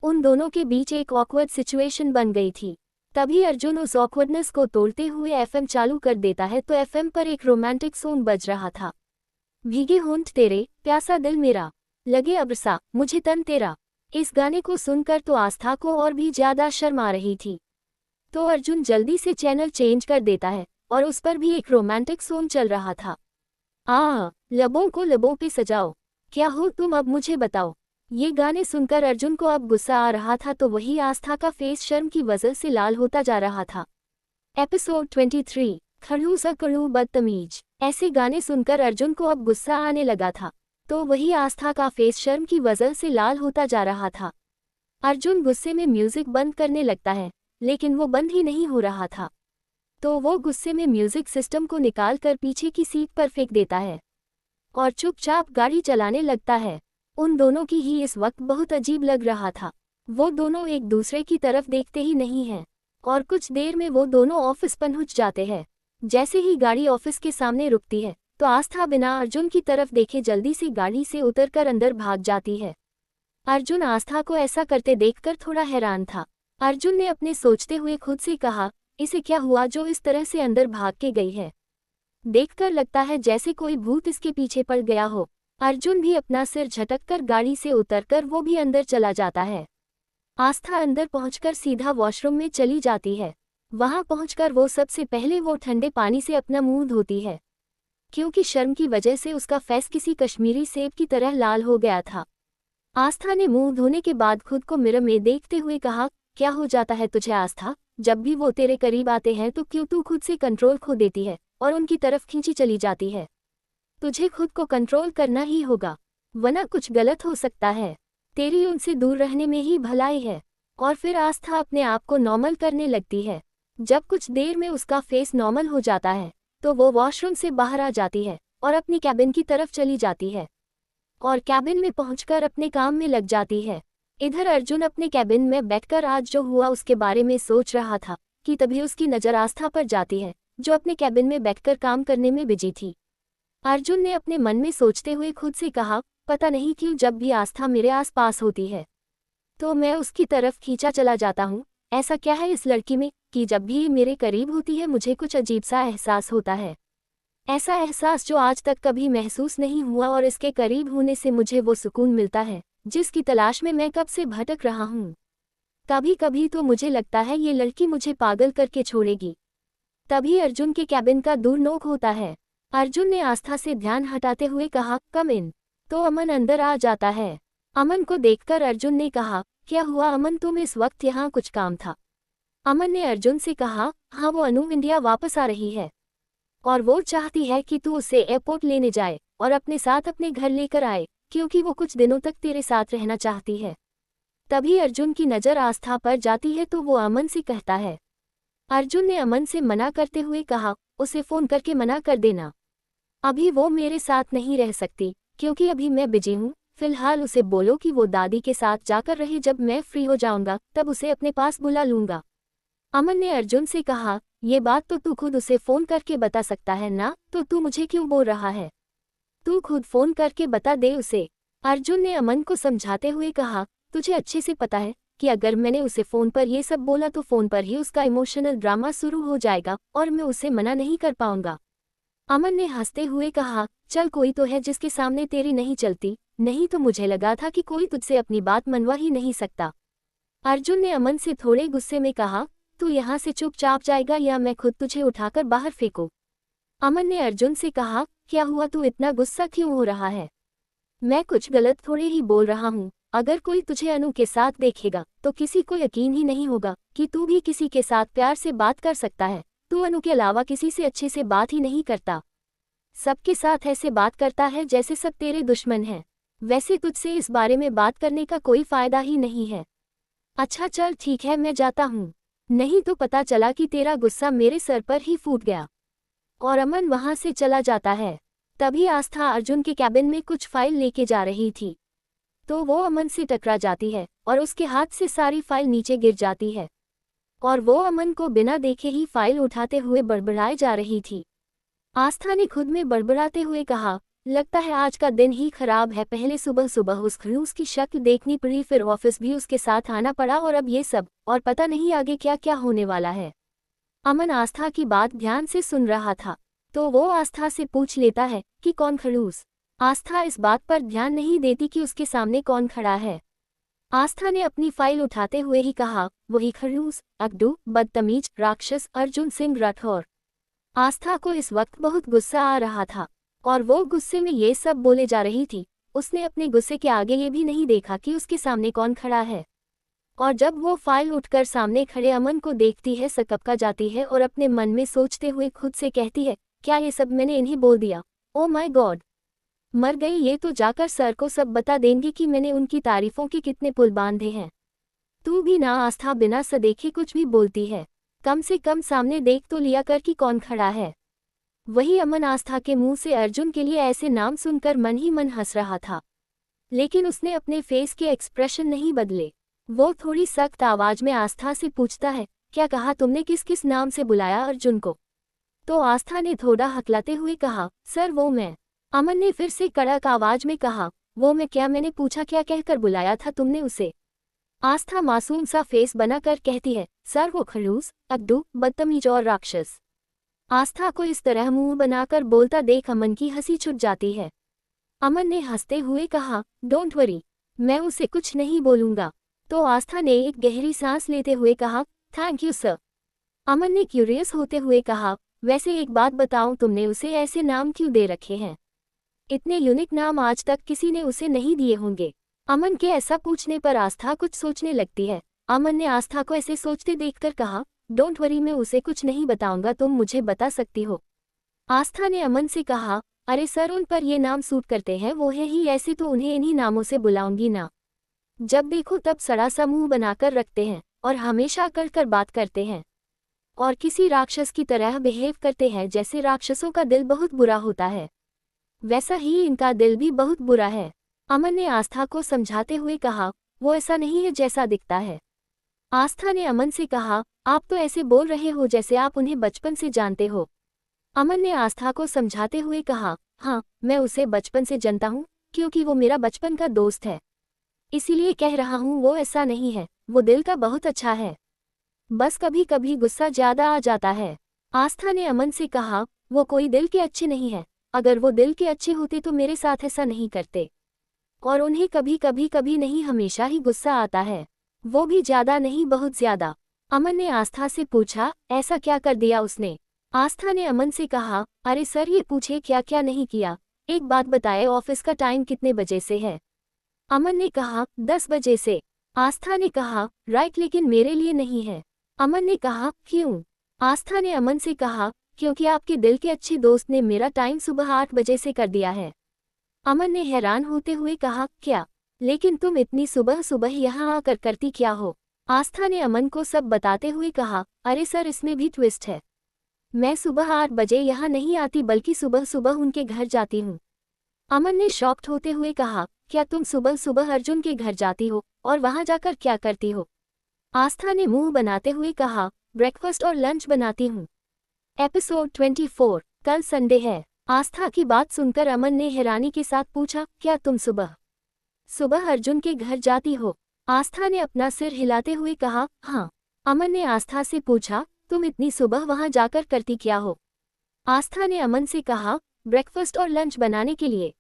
उन दोनों के बीच एक ऑकवर्ड सिचुएशन बन गई थी। तभी अर्जुन उस ऑकवर्डनेस को तोड़ते हुए एफएम चालू कर देता है, तो एफएम पर एक रोमांटिक सॉन्ग बज रहा था। भीगे होंठ तेरे, प्यासा दिल मेरा, लगे अबरसा, मुझे तन तेरा। इस गाने को सुनकर तो आस्था को और भी ज्यादा शर्म आ रही थी। तो अर्जुन जल्दी से चैनल चेंज कर देता है और उस पर भी एक रोमांटिक सॉन्ग चल रहा था। लबों को लबों पे सजाओ, क्या हो तुम अब मुझे बताओ। ये गाने सुनकर अर्जुन को अब गुस्सा आ रहा था, तो वही आस्था का फेस शर्म की वजह से लाल होता जा रहा था। एपिसोड 23, खड़ूसा कड़ू बदतमीज। ऐसे गाने सुनकर अर्जुन को अब गुस्सा आने लगा था, तो वही आस्था का फेस शर्म की वजह से लाल होता जा रहा था। अर्जुन गुस्से में म्यूजिक बंद करने लगता है, लेकिन वो बंद ही नहीं हो रहा था। तो वो गुस्से में म्यूजिक सिस्टम को निकालकर पीछे की सीट पर फेंक देता है और चुपचाप गाड़ी चलाने लगता है। उन दोनों की ही इस वक्त बहुत अजीब लग रहा था। वो दोनों एक दूसरे की तरफ देखते ही नहीं हैं और कुछ देर में वो दोनों ऑफिस पहुंच जाते हैं। जैसे ही गाड़ी ऑफिस के सामने रुकती है, तो आस्था बिना अर्जुन की तरफ देखे जल्दी से गाड़ी से उतरकर अंदर भाग जाती है। अर्जुन आस्था को ऐसा करते देखकर थोड़ा हैरान था। अर्जुन ने अपने सोचते हुए खुद से कहा, इसे क्या हुआ जो इस तरह से अंदर भाग के गई है। देखकर लगता है जैसे कोई भूत इसके पीछे पड़ गया हो। अर्जुन भी अपना सिर झटककर गाड़ी से उतरकर वो भी अंदर चला जाता है। आस्था अंदर पहुंचकर सीधा वॉशरूम में चली जाती है। वहां पहुंचकर वो सबसे पहले वो ठंडे पानी से अपना मुंह धोती है, क्योंकि शर्म की वजह से उसका फेस किसी कश्मीरी सेब की तरह लाल हो गया था। आस्था ने मुंह धोने के बाद खुद को मिरर में देखते हुए कहा, क्या हो जाता है तुझे आस्था, जब भी वो तेरे करीब आते हैं तो क्यों तू खुद से कंट्रोल खो देती है और उनकी तरफ खींची चली जाती है। तुझे खुद को कंट्रोल करना ही होगा, वरना कुछ गलत हो सकता है। तेरी उनसे दूर रहने में ही भलाई है। और फिर आस्था अपने आप को नॉर्मल करने लगती है। जब कुछ देर में उसका फेस नॉर्मल हो जाता है, तो वो वॉशरूम से बाहर आ जाती है और अपनी कैबिन की तरफ चली जाती है और कैबिन में पहुंचकर अपने काम में लग जाती है। इधर अर्जुन अपने कैबिन में बैठकर आज जो हुआ उसके बारे में सोच रहा था कि तभी उसकी नज़र आस्था पर जाती है, जो अपने कैबिन में बैठकर काम करने में बिजी थी। अर्जुन ने अपने मन में सोचते हुए खुद से कहा, पता नहीं क्यों जब भी आस्था मेरे आसपास होती है तो मैं उसकी तरफ खींचा चला जाता हूँ। ऐसा क्या है इस लड़की में कि जब भी ये मेरे करीब होती है मुझे कुछ अजीब सा एहसास होता है। ऐसा एहसास जो आज तक कभी महसूस नहीं हुआ, और इसके करीब होने से मुझे वो सुकून मिलता है जिसकी तलाश में मैं कब से भटक रहा हूँ। कभी कभी तो मुझे लगता है ये लड़की मुझे पागल करके छोड़ेगी। तभी अर्जुन के कैबिन का दूर नोक होता है। अर्जुन ने आस्था से ध्यान हटाते हुए कहा, कम इन। तो अमन अंदर आ जाता है। अमन को देखकर अर्जुन ने कहा, क्या हुआ अमन, तुम इस वक्त यहाँ कुछ काम था? अमन ने अर्जुन से कहा, हाँ वो अनु इंडिया वापस आ रही है और वो चाहती है कि तू उसे एयरपोर्ट लेने जाए और अपने साथ अपने घर लेकर आए, क्योंकि वो कुछ दिनों तक तेरे साथ रहना चाहती है। तभी अर्जुन की नज़र आस्था पर जाती है, तो वो अमन से कहता है। अर्जुन ने अमन से मना करते हुए कहा, उसे फ़ोन करके मना कर देना, अभी वो मेरे साथ नहीं रह सकती क्योंकि अभी मैं बिजी हूँ। फिलहाल उसे बोलो कि वो दादी के साथ जाकर रहे, जब मैं फ्री हो जाऊंगा तब उसे अपने पास बुला लूंगा। अमन ने अर्जुन से कहा, ये बात तो तू खुद उसे फ़ोन करके बता सकता है ना, तो तू मुझे क्यों बोल रहा है? तू खुद फ़ोन करके बता दे उसे। अर्जुन ने अमन को समझाते हुए कहा, तुझे अच्छे से पता है कि अगर मैंने उसे फ़ोन पर ये सब बोला तो फ़ोन पर ही उसका इमोशनल ड्रामा शुरू हो जाएगा और मैं उसे मना नहीं कर पाऊंगा। अमन ने हंसते हुए कहा, चल कोई तो है जिसके सामने तेरी नहीं चलती, नहीं तो मुझे लगा था कि कोई तुझसे अपनी बात मनवा ही नहीं सकता। अर्जुन ने अमन से थोड़े गुस्से में कहा, तू यहाँ से चुपचाप जाएगा या मैं खुद तुझे उठाकर बाहर फेंकूं? अमन ने अर्जुन से कहा, क्या हुआ, तू इतना गुस्सा क्यों हो रहा है? मैं कुछ गलत थोड़े ही बोल रहा हूँ। अगर कोई तुझे अनु के साथ देखेगा तो किसी को यकीन ही नहीं होगा कि तू भी किसी के साथ प्यार से बात कर सकता है। तू अनु के अलावा किसी से अच्छे से बात ही नहीं करता, सबके साथ ऐसे बात करता है जैसे सब तेरे दुश्मन हैं। वैसे तुझसे इस बारे में बात करने का कोई फायदा ही नहीं है। अच्छा चल ठीक है, मैं जाता हूँ, नहीं तो पता चला कि तेरा गुस्सा मेरे सर पर ही फूट गया। और अमन वहां से चला जाता है। तभी आस्था अर्जुन के कैबिन में कुछ फाइल लेके जा रही थी, तो वो अमन से टकरा जाती है और उसके हाथ से सारी फाइल नीचे गिर जाती है और वो अमन को बिना देखे ही फाइल उठाते हुए बड़बड़ाए जा रही थी। आस्था ने खुद में बड़बड़ाते हुए कहा, लगता है आज का दिन ही खराब है। पहले सुबह सुबह उस खड़ूस की शक्ल देखनी पड़ी, फिर ऑफिस भी उसके साथ आना पड़ा और अब ये सब, और पता नहीं आगे क्या क्या होने वाला है। अमन आस्था की बात ध्यान से सुन रहा था, तो वो आस्था से पूछ लेता है कि कौन खड़ूस। आस्था इस बात पर ध्यान नहीं देती कि उसके सामने कौन खड़ा है। आस्था ने अपनी फाइल उठाते हुए ही कहा, वही खड़ूस, अगडू, बदतमीज, राक्षस अर्जुन सिंह राठौर। आस्था को इस वक्त बहुत गुस्सा आ रहा था और वो गुस्से में ये सब बोले जा रही थी। उसने अपने गुस्से के आगे ये भी नहीं देखा कि उसके सामने कौन खड़ा है। और जब वो फाइल उठकर सामने खड़े अमन को देखती है, सकपका जाती है और अपने मन में सोचते हुए खुद से कहती है, क्या ये सब मैंने इन्हें बोल दिया? ओ माय गॉड, मर गई ये तो जाकर सर को सब बता देंगी कि मैंने उनकी तारीफों के कितने पुल बांधे हैं। तू भी ना आस्था बिना सदेखे कुछ भी बोलती है, कम से कम सामने देख तो लिया कर कि कौन खड़ा है। वही अमन आस्था के मुंह से अर्जुन के लिए ऐसे नाम सुनकर मन ही मन हंस रहा था, लेकिन उसने अपने फेस के एक्सप्रेशन नहीं बदले। वो थोड़ी सख्त आवाज में आस्था से पूछता है, क्या कहा तुमने, किस किस नाम से बुलाया अर्जुन को? तो आस्था ने थोड़ा हकलाते हुए कहा, सर वो मैं। अमन ने फिर से कड़क आवाज में कहा, वो मैं क्या, मैंने पूछा क्या कहकर बुलाया था तुमने उसे? आस्था मासूम सा फेस बनाकर कहती है, सर वो खड़ूस, अड्डू, बदतमीज और राक्षस। आस्था को इस तरह मुंह बनाकर बोलता देख अमन की हंसी छूट जाती है। अमन ने हंसते हुए कहा, डोंट वरी, मैं उसे कुछ नहीं बोलूंगा। तो आस्था ने एक गहरी सांस लेते हुए कहा, थैंक यू सर। अमन ने क्यूरियस होते हुए कहा, वैसे एक बात बताऊं, तुमने उसे ऐसे नाम क्यों दे रखे हैं? इतने यूनिक नाम आज तक किसी ने उसे नहीं दिए होंगे। अमन के ऐसा पूछने पर आस्था कुछ सोचने लगती है। अमन ने आस्था को ऐसे सोचते देखकर कहा, डोंट वरी, मैं उसे कुछ नहीं बताऊंगा, तुम मुझे बता सकती हो। आस्था ने अमन से कहा, अरे सर उन पर ये नाम सूट करते हैं, वो है ही ऐसे, तो उन्हें इन्हीं नामों से बुलाऊंगी ना। जब देखो तब सड़ा सा मुंह बनाकर रखते हैं और हमेशा अकड़ कर बात करते हैं और किसी राक्षस की तरह बिहेव करते हैं। जैसे राक्षसों का दिल बहुत बुरा होता है, वैसा ही इनका दिल भी बहुत बुरा है। अमन ने आस्था को समझाते हुए कहा, वो ऐसा नहीं है जैसा दिखता है। आस्था ने अमन से कहा, आप तो ऐसे बोल रहे हो जैसे आप उन्हें बचपन से जानते हो। अमन ने आस्था को समझाते हुए कहा, हाँ मैं उसे बचपन से जानता हूँ, क्योंकि वो मेरा बचपन का दोस्त है, इसीलिए कह रहा हूँ वो ऐसा नहीं है, वो दिल का बहुत अच्छा है, बस कभी कभी गुस्सा ज्यादा आ जाता है। आस्था ने अमन से कहा, वो कोई दिल के अच्छे नहीं है, अगर वो दिल के अच्छे होते तो मेरे साथ ऐसा नहीं करते, और उन्हें कभी कभी नहीं हमेशा ही गुस्सा आता है, वो भी ज्यादा नहीं बहुत ज्यादा। अमन ने आस्था से पूछा, ऐसा क्या कर दिया उसने? आस्था ने अमन से कहा, अरे सर ये पूछे क्या क्या नहीं किया, एक बात बताए, ऑफिस का टाइम कितने बजे से है? अमन ने कहा, 10 बजे से। आस्था ने कहा, राइट, लेकिन मेरे लिए नहीं है। अमन ने कहा, क्यों? आस्था ने अमन से कहा, क्योंकि आपके दिल के अच्छे दोस्त ने मेरा टाइम सुबह 8 बजे से कर दिया है। अमन ने हैरान होते हुए कहा, क्या? लेकिन तुम इतनी सुबह सुबह यहाँ आकर करती क्या हो? आस्था ने अमन को सब बताते हुए कहा, अरे सर इसमें भी ट्विस्ट है, मैं सुबह 8 बजे यहाँ नहीं आती बल्कि सुबह सुबह उनके घर जाती हूँ। अमन ने शॉक्ड होते हुए कहा, क्या तुम सुबह सुबह अर्जुन के घर जाती हो और वहां जाकर क्या करती हो? आस्था ने मुंह बनाते हुए कहा, ब्रेकफास्ट और लंच बनाती हूँ। एपिसोड 24, कल संडे है। आस्था की बात सुनकर अमन ने हैरानी के साथ पूछा, क्या तुम सुबह सुबह अर्जुन के घर जाती हो? आस्था ने अपना सिर हिलाते हुए कहा, हाँ। अमन ने आस्था से पूछा, तुम इतनी सुबह वहां जाकर करती क्या हो? आस्था ने अमन से कहा, ब्रेकफास्ट और लंच बनाने के लिए।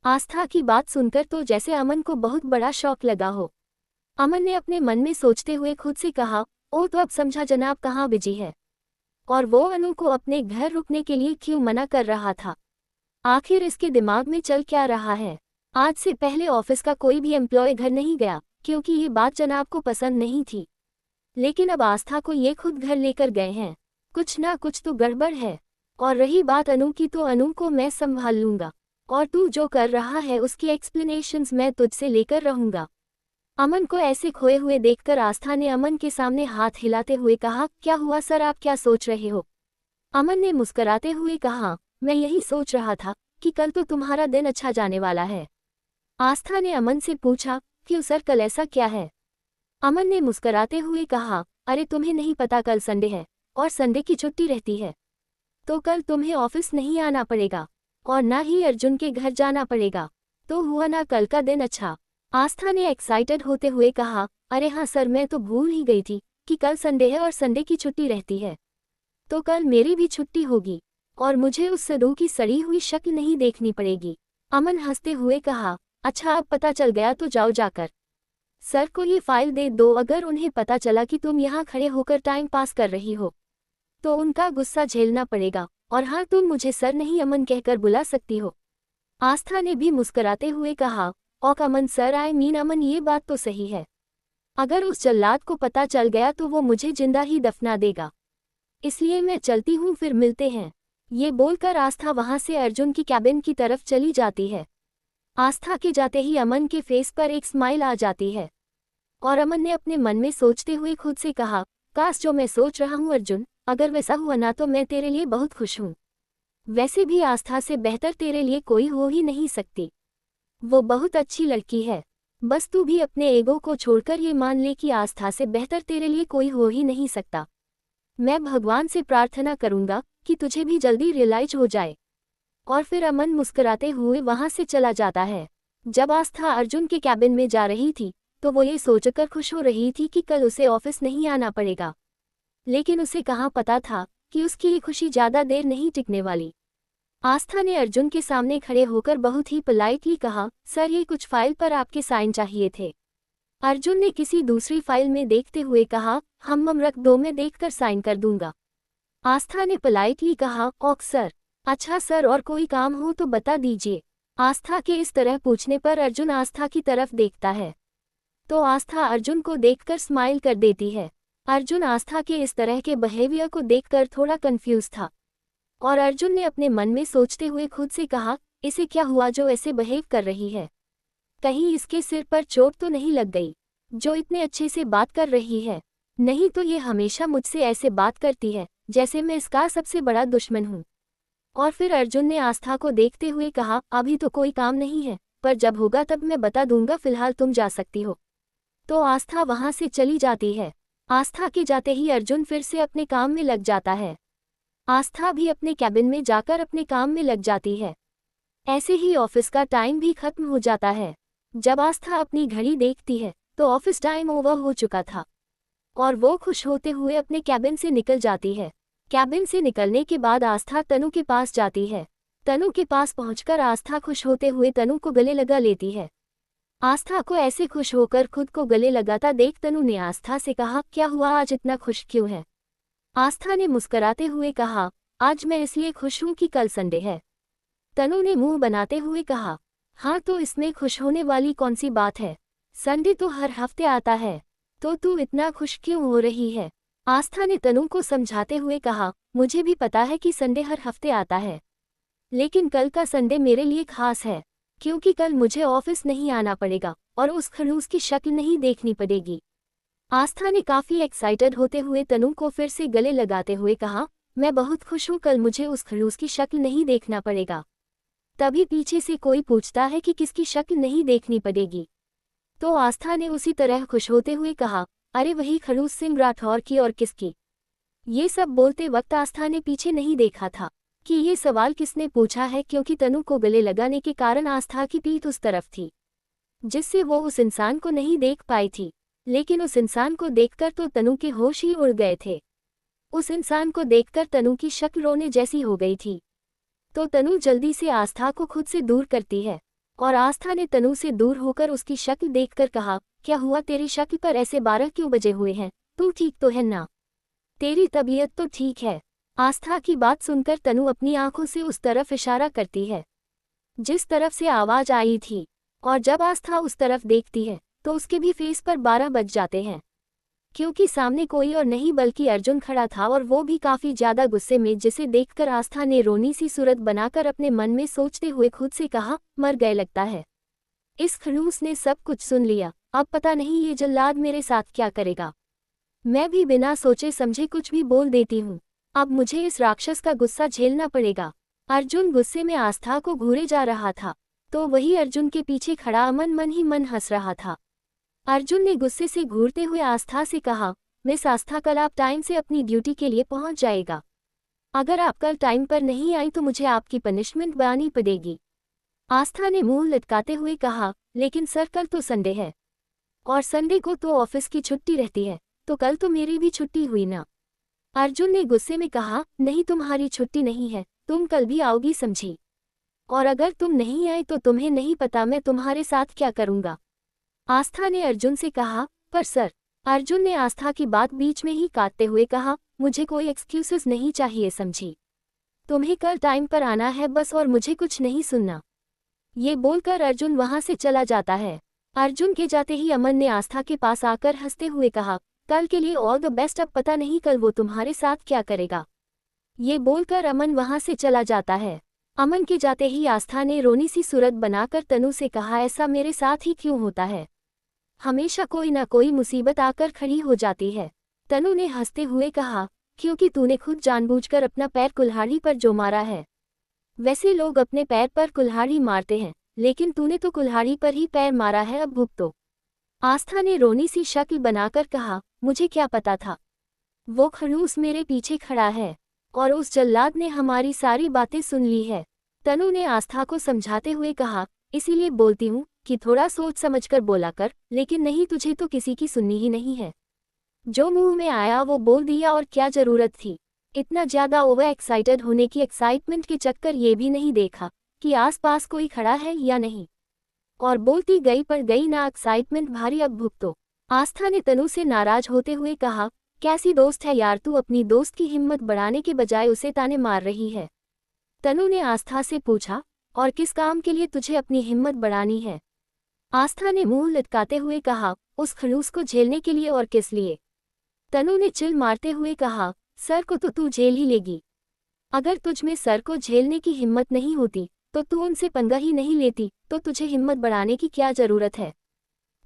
आस्था की बात सुनकर तो जैसे अमन को बहुत बड़ा शौक लगा हो। अमन ने अपने मन में सोचते हुए खुद से कहा, ओ तो अब समझा जनाब कहाँ बिजी है, और वो अनु को अपने घर रुकने के लिए क्यों मना कर रहा था। आखिर इसके दिमाग में चल क्या रहा है। आज से पहले ऑफिस का कोई भी एम्प्लॉय घर नहीं गया, क्योंकि ये बात जनाब को पसंद नहीं थी। लेकिन अब आस्था को ये खुद घर लेकर गए हैं, कुछ ना कुछ तो गड़बड़ है। और रही बात अनु की, तो अनु को मैं संभाल लूंगा, और तू जो कर रहा है उसकी एक्सप्लेनेशंस मैं तुझसे लेकर रहूंगा। अमन को ऐसे खोए हुए देखकर आस्था ने अमन के सामने हाथ हिलाते हुए कहा, क्या हुआ सर, आप क्या सोच रहे हो। अमन ने मुस्कुराते हुए कहा, मैं यही सोच रहा था कि कल तो तुम्हारा दिन अच्छा जाने वाला है। आस्था ने अमन से पूछा, क्यों सर, कल ऐसा क्या है। अमन ने मुस्कुराते हुए कहा, अरे तुम्हें नहीं पता, कल संडे है और संडे की छुट्टी रहती है, तो कल तुम्हें ऑफिस नहीं आना पड़ेगा और ना ही अर्जुन के घर जाना पड़ेगा, तो हुआ ना कल का दिन अच्छा। आस्था ने एक्साइटेड होते हुए कहा, अरे हाँ सर, मैं तो भूल ही गई थी कि कल संडे है और संडे की छुट्टी रहती है, तो कल मेरी भी छुट्टी होगी और मुझे उस सदू की सड़ी हुई शक्ल नहीं देखनी पड़ेगी। अमन हंसते हुए कहा, अच्छा अब पता चल गया तो जाओ जाकर सर को ये फाइल दे दो। अगर उन्हें पता चला कि तुम यहाँ खड़े होकर टाइम पास कर रही हो तो उनका गुस्सा झेलना पड़ेगा, और हाँ, तुम मुझे सर नहीं अमन कहकर बुला सकती हो। आस्था ने भी मुस्कुराते हुए कहा, okay Aman sir, I mean Aman, ये बात तो सही है। अगर उस जल्लाद को पता चल गया तो वो मुझे जिंदा ही दफना देगा, इसलिए मैं चलती हूँ, फिर मिलते हैं। ये बोलकर आस्था वहां से अर्जुन की कैबिन की तरफ चली जाती है। आस्था के जाते ही अमन के फेस पर एक स्माइल आ जाती है, और अमन ने अपने मन में सोचते हुए खुद से कहा, काश जो मैं सोच रहा हूँ अर्जुन, अगर वैसा हुआ ना तो मैं तेरे लिए बहुत खुश हूँ। वैसे भी आस्था से बेहतर तेरे लिए कोई हो ही नहीं सकती, वो बहुत अच्छी लड़की है। बस तू भी अपने ईगो को छोड़कर ये मान ले कि आस्था से बेहतर तेरे लिए कोई हो ही नहीं सकता। मैं भगवान से प्रार्थना करूंगा कि तुझे भी जल्दी रियलाइज हो जाए। और फिर अमन मुस्कुराते हुए वहां से चला जाता है। जब आस्था अर्जुन के कैबिन में जा रही थी तो वो ये सोचकर खुश हो रही थी कि कल उसे ऑफिस नहीं आना पड़ेगा, लेकिन उसे कहाँ पता था कि उसकी ये खुशी ज्यादा देर नहीं टिकने वाली। आस्था ने अर्जुन के सामने खड़े होकर बहुत ही पोलाइटली कहा, सर ये कुछ फाइल पर आपके साइन चाहिए थे। अर्जुन ने किसी दूसरी फाइल में देखते हुए कहा, हम रख दो, मैं देखकर साइन कर दूंगा। आस्था ने पोलाइटली कहा, ओक सर। अच्छा सर, और कोई काम हो तो बता दीजिए। आस्था के इस तरह पूछने पर अर्जुन आस्था की तरफ देखता है तो आस्था अर्जुन को देखकर स्माइल कर देती है। अर्जुन आस्था के इस तरह के बिहेवियर को देखकर थोड़ा कंफ्यूज था, और अर्जुन ने अपने मन में सोचते हुए खुद से कहा, इसे क्या हुआ जो ऐसे बिहेव कर रही है, कहीं इसके सिर पर चोट तो नहीं लग गई जो इतने अच्छे से बात कर रही है। नहीं तो ये हमेशा मुझसे ऐसे बात करती है जैसे मैं इसका सबसे बड़ा दुश्मन हूँ। और फिर अर्जुन ने आस्था को देखते हुए कहा, अभी तो कोई काम नहीं है, पर जब होगा तब मैं बता दूंगा, फिलहाल तुम जा सकती हो। तो आस्था वहां से चली जाती है। आस्था के जाते ही अर्जुन फिर से अपने काम में लग जाता है। आस्था भी अपने कैबिन में जाकर अपने काम में लग जाती है। ऐसे ही ऑफिस का टाइम भी खत्म हो जाता है। जब आस्था अपनी घड़ी देखती है तो ऑफिस टाइम ओवर हो चुका था, और वो खुश होते हुए अपने कैबिन से निकल जाती है। कैबिन से निकलने के बाद आस्था तनु के पास जाती है। तनु के पास पहुंचकर आस्था खुश होते हुए तनु को गले लगा लेती है। आस्था को ऐसे खुश होकर खुद को गले लगाता देख तनु ने आस्था से कहा, क्या हुआ, आज इतना खुश क्यों है। आस्था ने मुस्कुराते हुए कहा, आज मैं इसलिए खुश हूं कि कल संडे है। तनु ने मुंह बनाते हुए कहा, हाँ तो इसमें खुश होने वाली कौन सी बात है, संडे तो हर हफ्ते आता है, तो तू इतना खुश क्यों हो रही है। आस्था ने तनु को समझाते हुए कहा, मुझे भी पता है कि संडे हर हफ्ते आता है, लेकिन कल का संडे मेरे लिए खास है, क्योंकि कल मुझे ऑफिस नहीं आना पड़ेगा और उस खड़ूस की शक्ल नहीं देखनी पड़ेगी। आस्था ने काफी एक्साइटेड होते हुए तनु को फिर से गले लगाते हुए कहा, मैं बहुत खुश हूँ, कल मुझे उस खड़ूस की शक्ल नहीं देखना पड़ेगा। तभी पीछे से कोई पूछता है कि किसकी शक्ल नहीं देखनी पड़ेगी, तो आस्था ने उसी तरह खुश होते हुए कहा, अरे वही खड़ूस सिंह राठौर की, और किसकी। ये सब बोलते वक्त आस्था ने पीछे नहीं देखा था कि ये सवाल किसने पूछा है, क्योंकि तनु को गले लगाने के कारण आस्था की पीठ उस तरफ थी, जिससे वो उस इंसान को नहीं देख पाई थी। लेकिन उस इंसान को देखकर तो तनु के होश ही उड़ गए थे। उस इंसान को देखकर तनु की शक्ल रोने जैसी हो गई थी। तो तनु जल्दी से आस्था को खुद से दूर करती है और आस्था ने तनु से दूर होकर उसकी शक्ल देखकर कहा, क्या हुआ, तेरी शक्ल पर ऐसे 12 क्यों बजे हुए हैं? तू ठीक तो है ना? तेरी तबीयत तो ठीक है? आस्था की बात सुनकर तनु अपनी आंखों से उस तरफ इशारा करती है जिस तरफ से आवाज आई थी, और जब आस्था उस तरफ देखती है तो उसके भी फेस पर 12 बज जाते हैं, क्योंकि सामने कोई और नहीं बल्कि अर्जुन खड़ा था, और वो भी काफी ज्यादा गुस्से में, जिसे देखकर आस्था ने रोनी सी सूरत बनाकर अपने मन में सोचते हुए खुद से कहा, मर गए लगता है। इस खड़ूस ने सब कुछ सुन लिया, अब पता नहीं ये जल्लाद मेरे साथ क्या करेगा। मैं भी बिना सोचे समझे कुछ भी बोल देती हूँ, अब मुझे इस राक्षस का गुस्सा झेलना पड़ेगा। अर्जुन गुस्से में आस्था को घूरे जा रहा था, तो वही अर्जुन के पीछे खड़ा अमन मन ही मन हंस रहा था। अर्जुन ने गुस्से से घूरते हुए आस्था से कहा, मिस आस्था, कल आप टाइम से अपनी ड्यूटी के लिए पहुंच जाएगा। अगर आप कल टाइम पर नहीं आई तो मुझे आपकी पनिशमेंट बनानी पड़ेगी। आस्था ने मुंह लटकाते हुए कहा, लेकिन सर कल तो संडे है, और संडे को तो ऑफिस की छुट्टी रहती है, तो कल तो मेरी भी छुट्टी हुई ना। अर्जुन ने गुस्से में कहा, नहीं, तुम्हारी छुट्टी नहीं है, तुम कल भी आओगी समझी, और अगर तुम नहीं आए तो तुम्हें नहीं पता मैं तुम्हारे साथ क्या करूंगा। आस्था ने अर्जुन से कहा, पर सर। अर्जुन ने आस्था की बात बीच में ही काटते हुए कहा, मुझे कोई एक्सक्यूजेस नहीं चाहिए समझी, तुम्हें कल टाइम पर आना है बस, और मुझे कुछ नहीं सुनना। ये बोलकर अर्जुन वहां से चला जाता है। अर्जुन के जाते ही अमन ने आस्था के पास आकर हंसते हुए कहा, कल के लिए ऑल द बेस्ट, अब पता नहीं कल वो तुम्हारे साथ क्या करेगा। ये बोलकर अमन वहां से चला जाता है। अमन के जाते ही आस्था ने रोनी सी सूरत बनाकर तनु से कहा, ऐसा मेरे साथ ही क्यों होता है, हमेशा कोई ना कोई मुसीबत आकर खड़ी हो जाती है। तनु ने हंसते हुए कहा, क्योंकि तूने खुद जानबूझकर अपना पैर कुल्हाड़ी पर जो मारा है। वैसे लोग अपने पैर पर कुल्हाड़ी मारते हैं, लेकिन तूने तो कुल्हाड़ी पर ही पैर मारा है, अब भुगतो। आस्था ने रोनी सी शक्ल बनाकर कहा, मुझे क्या पता था, वो खड़ूस मेरे पीछे खड़ा है, और उस जल्लाद ने हमारी सारी बातें सुन ली है। तनु ने आस्था को समझाते हुए कहा, इसीलिए बोलती हूँ कि थोड़ा सोच समझकर बोला कर, लेकिन नहीं, तुझे तो किसी की सुननी ही नहीं है। जो मुंह में आया वो बोल दिया, और क्या जरूरत थी इतना ज्यादा ओवर एक्साइटेड होने की। एक्साइटमेंट के चक्कर ये भी नहीं देखा कि आसपास कोई खड़ा है या नहीं, और बोलती गई पर गई ना, एक्साइटमेंट भारी, अब भुगतो। आस्था ने तनु से नाराज होते हुए कहा, कैसी दोस्त है यार तू, अपनी दोस्त की हिम्मत बढ़ाने के बजाय उसे ताने मार रही है। तनु ने आस्था से पूछा, और किस काम के लिए तुझे अपनी हिम्मत बढ़ानी है? आस्था ने मुंह लटकाते हुए कहा, उस खड़ूस को झेलने के लिए, और किस लिए? तनु ने चिल मारते हुए कहा, सर को तो तू झेल ही लेगी। अगर तुझ में सर को झेलने की हिम्मत नहीं होती तो तू उनसे पंगा ही नहीं लेती, तो तुझे हिम्मत बढ़ाने की क्या जरूरत है?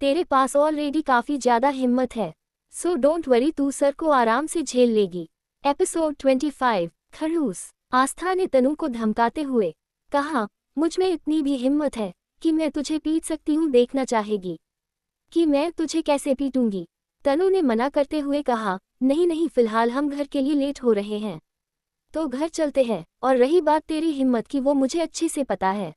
तेरे पास ऑलरेडी काफी ज्यादा हिम्मत है, सो डोंट वरी, तू सर को आराम से झेल लेगी। एपिसोड 25, खड़ूस। आस्था ने तनु को धमकाते हुए कहा, मुझ में इतनी भी हिम्मत है कि मैं तुझे पीट सकती हूँ, देखना चाहेगी कि मैं तुझे कैसे पीटूंगी? तनु ने मना करते हुए कहा, नहीं नहीं, फिलहाल हम घर के लिए लेट हो रहे हैं, तो घर चलते हैं। और रही बात तेरी हिम्मत की, वो मुझे अच्छे से पता है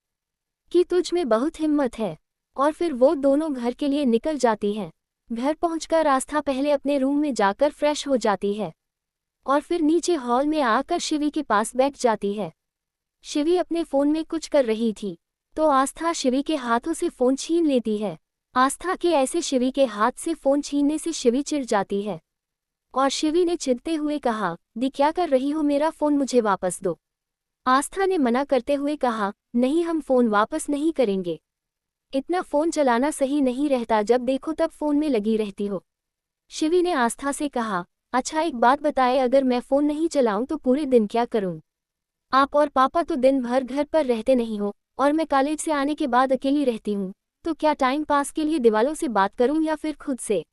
कि तुझ में बहुत हिम्मत है। और फिर वो दोनों घर के लिए निकल जाती हैं। घर पहुंचकर आस्था पहले अपने रूम में जाकर फ्रेश हो जाती है, और फिर नीचे हॉल में आकर शिवी के पास बैठ जाती है। शिवी अपने फ़ोन में कुछ कर रही थी, तो आस्था शिवी के हाथों से फ़ोन छीन लेती है। आस्था के ऐसे शिवी के हाथ से फ़ोन छीनने से शिवी चिढ़ जाती है, और शिवी ने चिढ़ते हुए कहा, दी क्या कर रही हो, मेरा फ़ोन मुझे वापस दो। आस्था ने मना करते हुए कहा, नहीं, हम फ़ोन वापस नहीं करेंगे, इतना फ़ोन चलाना सही नहीं रहता, जब देखो तब फ़ोन में लगी रहती हो। शिवी ने आस्था से कहा, अच्छा एक बात बताए, अगर मैं फ़ोन नहीं चलाऊं तो पूरे दिन क्या करूं? आप और पापा तो दिन भर घर पर रहते नहीं हो, और मैं कॉलेज से आने के बाद अकेली रहती हूँ, तो क्या टाइम पास के लिए दीवालों से बात करूं या फिर खुद से?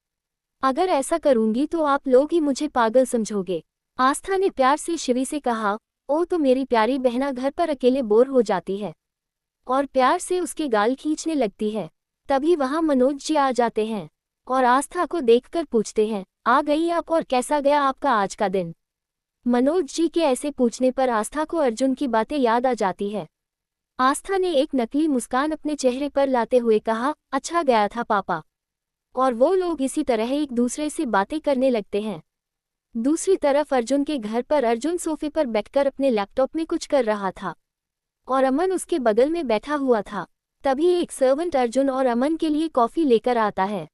अगर ऐसा करूंगी तो आप लोग ही मुझे पागल समझोगे। आस्था ने प्यार से शिवी से कहा, ओ तो मेरी प्यारी बहना घर पर अकेले बोर हो जाती है, और प्यार से उसके गाल खींचने लगती है। तभी वहां मनोज जी आ जाते हैं, और आस्था को देखकर पूछते हैं, आ गई आप, और कैसा गया आपका आज का दिन? मनोज जी के ऐसे पूछने पर आस्था को अर्जुन की बातें याद आ जाती है। आस्था ने एक नकली मुस्कान अपने चेहरे पर लाते हुए कहा, अच्छा गया था पापा। और वो लोग इसी तरह एक दूसरे से बातें करने लगते हैं। दूसरी तरफ अर्जुन के घर पर अर्जुन सोफे पर बैठकर अपने लैपटॉप में कुछ कर रहा था और अमन उसके बगल में बैठा हुआ था। तभी एक सर्वेंट अर्जुन और अमन के लिए कॉफ़ी लेकर आता है।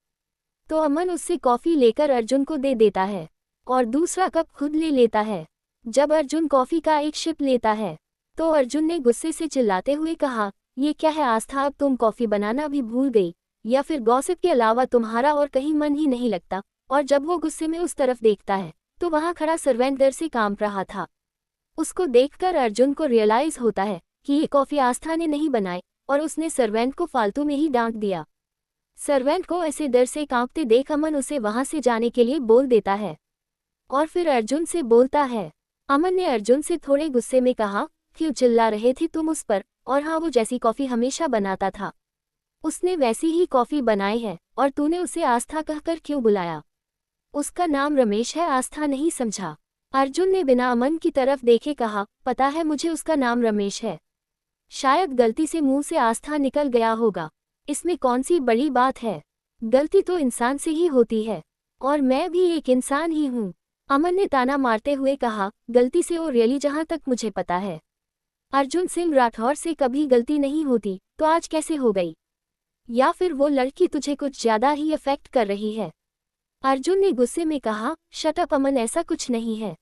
तो अमन उससे कॉफ़ी लेकर अर्जुन को दे देता है और दूसरा कप खुद ले लेता है। जब अर्जुन कॉफ़ी का एक सिप लेता है तो अर्जुन ने गुस्से से चिल्लाते हुए कहा, ये क्या है आस्था, अब तुम कॉफ़ी बनाना भी भूल गई, या फिर गॉसिप के अलावा तुम्हारा और कहीं मन ही नहीं लगता। और जब वो गुस्से में उस तरफ देखता है तो वहाँ खड़ा सर्वेंट डर से कांप रहा था। उसको देखकर अर्जुन को रियलाइज होता है कि ये कॉफ़ी आस्था ने नहीं बनाई और उसने सर्वेंट को फालतू में ही डांट दिया। सर्वेंट को ऐसे डर से कांपते देख अमन उसे वहां से जाने के लिए बोल देता है और फिर अर्जुन से बोलता है। अमन ने अर्जुन से थोड़े गुस्से में कहा, क्यों चिल्ला रहे थे तुम उस पर? और हाँ, वो जैसी कॉफ़ी हमेशा बनाता था उसने वैसी ही कॉफ़ी बनाई है, और तूने उसे आस्था कहकर क्यों बुलाया? उसका नाम रमेश है, आस्था नहीं समझा। अर्जुन ने बिना अमन की तरफ देखे कहा, पता है मुझे उसका नाम रमेश है। शायद गलती से मुंह से आस्था निकल गया होगा, इसमें कौन सी बड़ी बात है? गलती तो इंसान से ही होती है और मैं भी एक इंसान ही हूँ। अमन ने ताना मारते हुए कहा, गलती से और रियली जहाँ तक मुझे पता है अर्जुन सिंह राठौर से कभी गलती नहीं होती, तो आज कैसे हो गई? या फिर वो लड़की तुझे कुछ ज्यादा ही अफेक्ट कर रही है? अर्जुन ने गुस्से में कहा, शट अप अमन, ऐसा कुछ नहीं है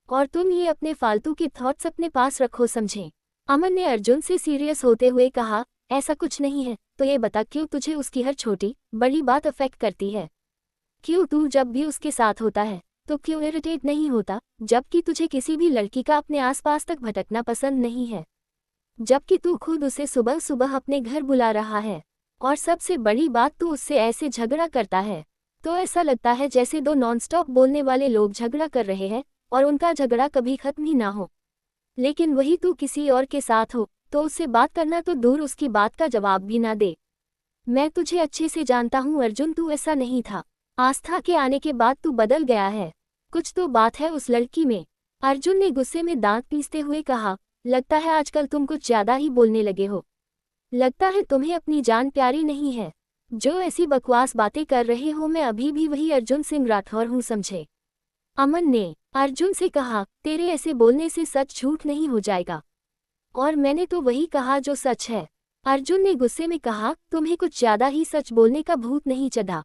और तुम ये अपने फालतू के थॉट्स अपने पास रखो, समझे? अमन ने अर्जुन से सीरियस होते हुए कहा, ऐसा कुछ नहीं है, तो ये बता क्यों तुझे उसकी हर छोटी बड़ी बात अफेक्ट करती है? क्यों तू जब भी उसके साथ होता है तो क्यों इरिटेट नहीं होता, जबकि तुझे किसी भी लड़की का अपने आसपास तक भटकना पसंद नहीं है, जबकि तू खुद उसे सुबह सुबह अपने घर बुला रहा है और सबसे बड़ी बात तू उससे ऐसे झगड़ा करता है तो ऐसा लगता है जैसे दो नॉनस्टॉप बोलने वाले लोग झगड़ा कर रहे हैं और उनका झगड़ा कभी खत्म ही ना हो। लेकिन वही तू किसी और के साथ हो तो उससे बात करना तो दूर, उसकी बात का जवाब भी ना दे। मैं तुझे अच्छे से जानता हूँ अर्जुन, तू ऐसा नहीं था। आस्था के आने के बाद तू बदल गया है, कुछ तो बात है उस लड़की में। अर्जुन ने गुस्से में दांत पीसते हुए कहा, लगता है आजकल तुम कुछ ज्यादा ही बोलने लगे हो। लगता है तुम्हें अपनी जान प्यारी नहीं है, जो ऐसी बकवास बातें कर रहे हो। मैं अभी भी वही अर्जुन सिंह राठौर हूँ, समझे? अमन ने अर्जुन से कहा, तेरे ऐसे बोलने से सच झूठ नहीं हो जाएगा, और मैंने तो वही कहा जो सच है। अर्जुन ने गुस्से में कहा, तुम्हें कुछ ज्यादा ही सच बोलने का भूत नहीं चढ़ा?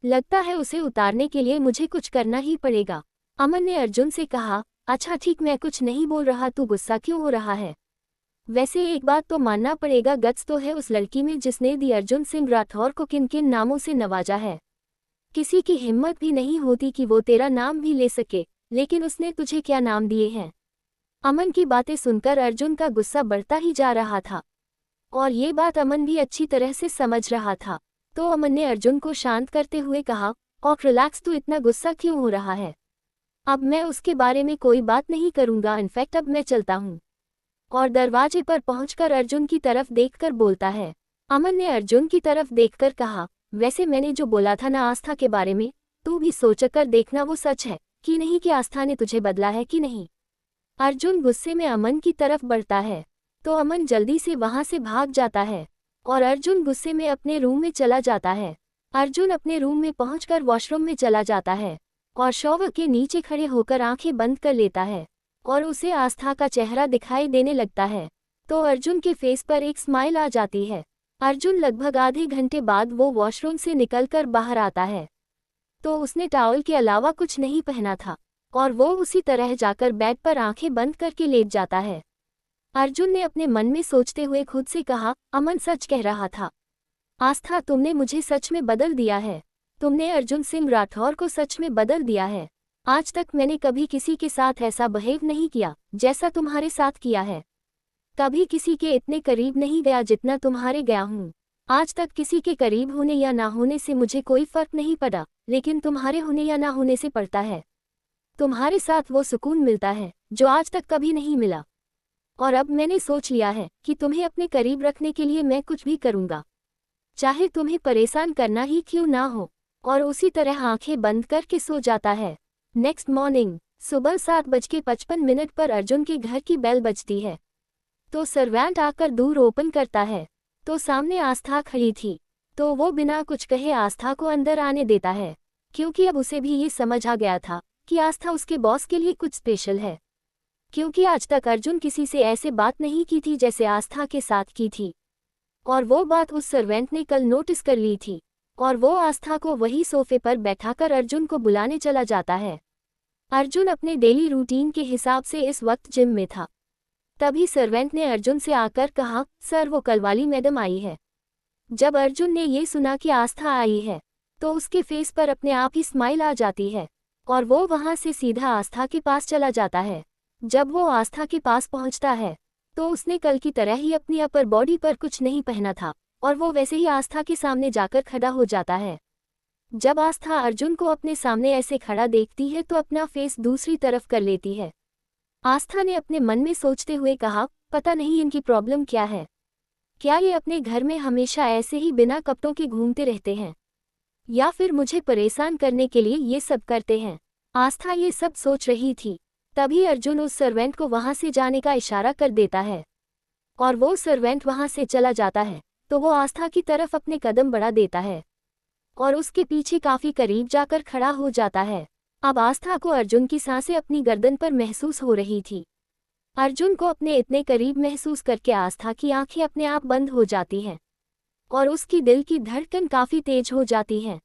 लगता है उसे उतारने के लिए मुझे कुछ करना ही पड़ेगा। अमन ने अर्जुन से कहा, अच्छा ठीक, मैं कुछ नहीं बोल रहा, तू गुस्सा क्यों हो रहा है? वैसे एक बात तो मानना पड़ेगा, गट्स तो है उस लड़की में जिसने दी अर्जुन सिंह राठौर को किन किन नामों से नवाजा है। किसी की हिम्मत भी नहीं होती कि वो तेरा नाम भी ले सके, लेकिन उसने तुझे क्या नाम दिए हैं? अमन की बातें सुनकर अर्जुन का गुस्सा बढ़ता ही जा रहा था और ये बात अमन भी अच्छी तरह से समझ रहा था। तो अमन ने अर्जुन को शांत करते हुए कहा, और रिलैक्स, तू इतना गुस्सा क्यों हो रहा है? अब मैं उसके बारे में कोई बात नहीं करूंगा, इनफैक्ट अब मैं चलता हूँ। और दरवाजे पर पहुंचकर अर्जुन की तरफ देखकर बोलता है। अमन ने अर्जुन की तरफ देखकर कहा, वैसे मैंने जो बोला था ना आस्था के बारे में, तू भी सोचकर देखना वो सच है कि नहीं, कि आस्था ने तुझे बदला है कि नहीं। अर्जुन गुस्से में अमन की तरफ बढ़ता है तो अमन जल्दी से वहां से भाग जाता है और अर्जुन गुस्से में अपने रूम में चला जाता है। अर्जुन अपने रूम में पहुंचकर वॉशरूम में चला जाता है और शॉवर के नीचे खड़े होकर आंखें बंद कर लेता है और उसे आस्था का चेहरा दिखाई देने लगता है। तो अर्जुन के फेस पर एक स्माइल आ जाती है। अर्जुन लगभग आधे घंटे बाद वो वॉशरूम से निकलकर बाहर आता है तो उसने टॉवल के अलावा कुछ नहीं पहना था और वो उसी तरह जाकर बेड पर आंखें बंद करके लेट जाता है। अर्जुन ने अपने मन में सोचते हुए खुद से कहा, अमन सच कह रहा था। आस्था, तुमने मुझे सच में बदल दिया है। तुमने अर्जुन सिंह राठौर को सच में बदल दिया है। आज तक मैंने कभी किसी के साथ ऐसा बिहेव नहीं किया जैसा तुम्हारे साथ किया है। कभी किसी के इतने करीब नहीं गया जितना तुम्हारे गया हूँ। आज तक किसी के करीब होने या ना होने से मुझे कोई फर्क नहीं पड़ा, लेकिन तुम्हारे होने या ना होने से पड़ता है। तुम्हारे साथ वो सुकून मिलता है जो आज तक कभी नहीं मिला, और अब मैंने सोच लिया है कि तुम्हें अपने करीब रखने के लिए मैं कुछ भी करूँगा, चाहे तुम्हें परेशान करना ही क्यों ना हो। और उसी तरह आंखें बंद करके सो जाता है। नेक्स्ट मॉर्निंग सुबह 7:55 पर अर्जुन के घर की बेल बजती है तो सर्वेंट आकर दूर ओपन करता है तो सामने आस्था खड़ी थी। तो वो बिना कुछ कहे आस्था को अंदर आने देता है, क्योंकि अब उसे भी ये समझ आ गया था कि आस्था उसके बॉस के लिए कुछ स्पेशल है, क्योंकि आज तक अर्जुन किसी से ऐसे बात नहीं की थी जैसे आस्था के साथ की थी। और वो बात उस सर्वेंट ने कल नोटिस कर ली थी, और वो आस्था को वही सोफे पर बैठाकर अर्जुन को बुलाने चला जाता है। अर्जुन अपने डेली रूटीन के हिसाब से इस वक्त जिम में था। तभी सर्वेंट ने अर्जुन से आकर कहा, सर वो कल वाली मैडम आई है। जब अर्जुन ने ये सुना कि आस्था आई है, तो उसके फेस पर अपने आप ही स्माइल आ जाती है, और वो वहाँ से सीधा आस्था के पास चला जाता है। जब वो आस्था के पास पहुँचता है, तो उसने कल की तरह ही अपनी अपर बॉडी पर कुछ नहीं पहना था, और वो वैसे ही आस्था के सामने जाकर खड़ा हो जाता है। जब आस्था अर्जुन को अपने सामने ऐसे खड़ा देखती है तो अपना फेस दूसरी तरफ कर लेती है। आस्था ने अपने मन में सोचते हुए कहा, पता नहीं इनकी प्रॉब्लम क्या है। क्या ये अपने घर में हमेशा ऐसे ही बिना कपड़ों के घूमते रहते हैं, या फिर मुझे परेशान करने के लिए ये सब करते हैं। आस्था ये सब सोच रही थी। तभी अर्जुन उस सर्वेंट को वहां से जाने का इशारा कर देता है, और वो सर्वेंट वहां से चला जाता है। तो वो आस्था की तरफ अपने कदम बढ़ा देता है, और उसके पीछे काफी करीब जाकर खड़ा हो जाता है। अब आस्था को अर्जुन की सांसें अपनी गर्दन पर महसूस हो रही थी। अर्जुन को अपने इतने करीब महसूस करके आस्था की आंखें अपने आप बंद हो जाती हैं, और उसकी दिल की धड़कन काफी तेज हो जाती है।